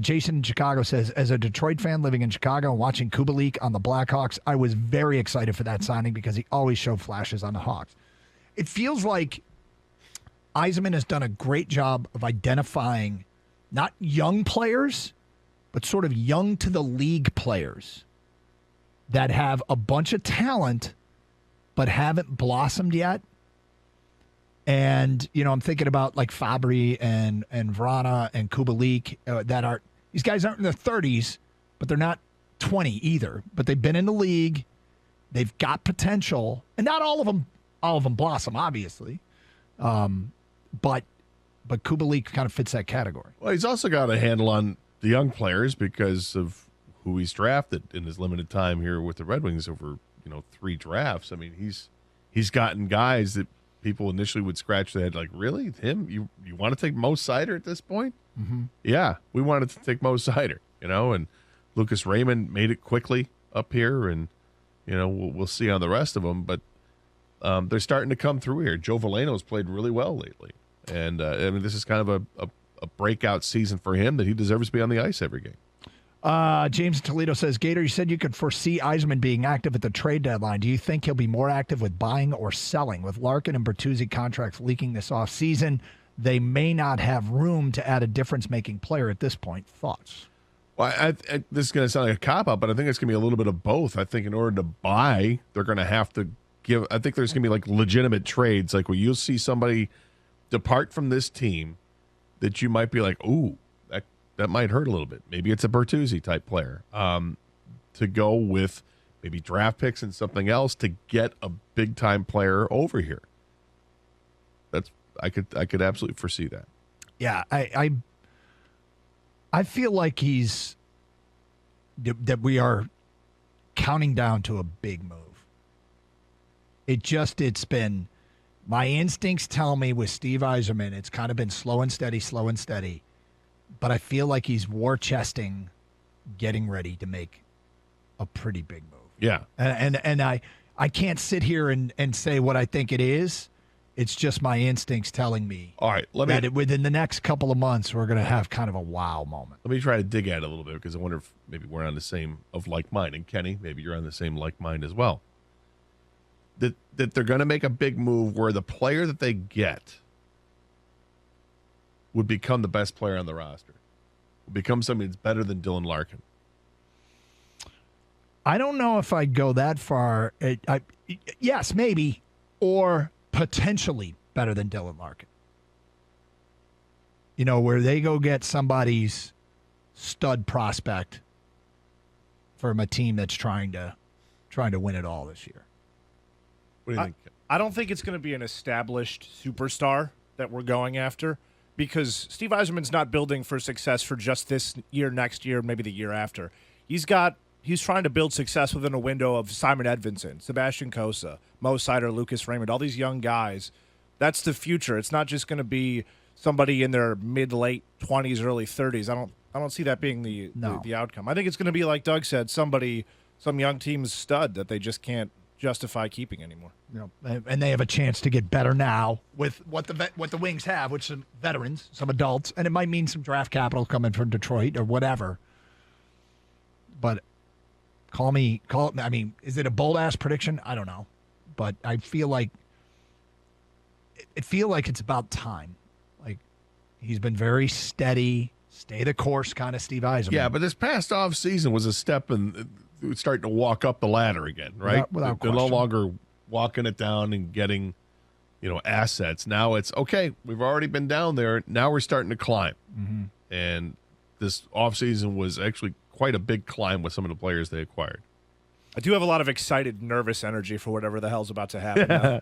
Jason in Chicago says, as a Detroit fan living in Chicago and watching Kubalik on the Blackhawks, I was very excited for that signing because he always showed flashes on the Hawks. It feels like Yzerman has done a great job of identifying not young players, but sort of young to the league players that have a bunch of talent but haven't blossomed yet. And, I'm thinking about like Fabry and Vrana and Kubalik these guys aren't in their 30s, but they're not 20 either. But they've been in the league. They've got potential. And not all of them blossom, obviously. But Kubalik kind of fits that category. Well, he's also got a handle on the young players because of who he's drafted in his limited time here with the Red Wings over, 3 drafts. I mean, he's gotten guys that people initially would scratch their head like, really? Him? You want to take Mo Seider at this point? Mm-hmm. Yeah, we wanted to take Mo Seider, and Lucas Raymond made it quickly up here, and, we'll see on the rest of them. But they're starting to come through here. Joe Veleno's played really well lately. And, this is kind of a breakout season for him that he deserves to be on the ice every game. James Toledo says, Gator, you said you could foresee Yzerman being active at the trade deadline. Do you think he'll be more active with buying or selling? With Larkin and Bertuzzi contracts leaking this offseason, they may not have room to add a difference-making player at this point. Thoughts? Well, this is going to sound like a cop-out, but I think it's going to be a little bit of both. I think in order to buy, they're going to have to give – I think there's going to be like legitimate trades, like where you'll see somebody depart from this team that you might be like, ooh, that might hurt a little bit. Maybe it's a Bertuzzi type player to go with maybe draft picks and something else to get a big time player over here. I could absolutely foresee that. Yeah, I feel like that we are counting down to a big move. It's been, my instincts tell me with Steve Yzerman, it's kind of been slow and steady. But I feel like he's war chesting, getting ready to make a pretty big move. Yeah. And I can't sit here and say what I think it is. It's just my instincts telling me all right, within the next couple of months, we're going to have kind of a wow moment. Let me try to dig at it a little bit because I wonder if maybe we're on the same of like mind. And Kenny, maybe you're on the same like mind as well. That they're going to make a big move where the player that they get would become the best player on the roster, would become somebody that's better than Dylan Larkin. I don't know if I'd go that far. Yes, maybe, or potentially better than Dylan Larkin. Where they go get somebody's stud prospect from a team that's trying to win it all this year. What do you think? I don't think it's going to be an established superstar that we're going after, because Steve Yzerman's not building for success for just this year, next year, maybe the year after. He's trying to build success within a window of Simon Edvinsson, Sebastian Cossa, Mo Seider, Lucas Raymond, all these young guys. That's the future. It's not just going to be somebody in their mid-late 20s, early 30s. I don't see that being the outcome. I think it's going to be, like Doug said, some young team's stud that they just can't justify keeping anymore. And they have a chance to get better now with what the Wings have, which some veterans, some adults, and it might mean some draft capital coming from Detroit or whatever. But is it a bold ass prediction? I don't know, but I feel like it's about time. Like, he's been very steady, stay the course kind of Steve Yzerman. Yeah, but this past off season was a step in starting to walk up the ladder again, right? Without They're no longer walking it down and getting, assets. Now it's okay. We've already been down there. Now we're starting to climb. Mm-hmm. And this offseason was actually quite a big climb with some of the players they acquired. I do have a lot of excited, nervous energy for whatever the hell's about to happen now.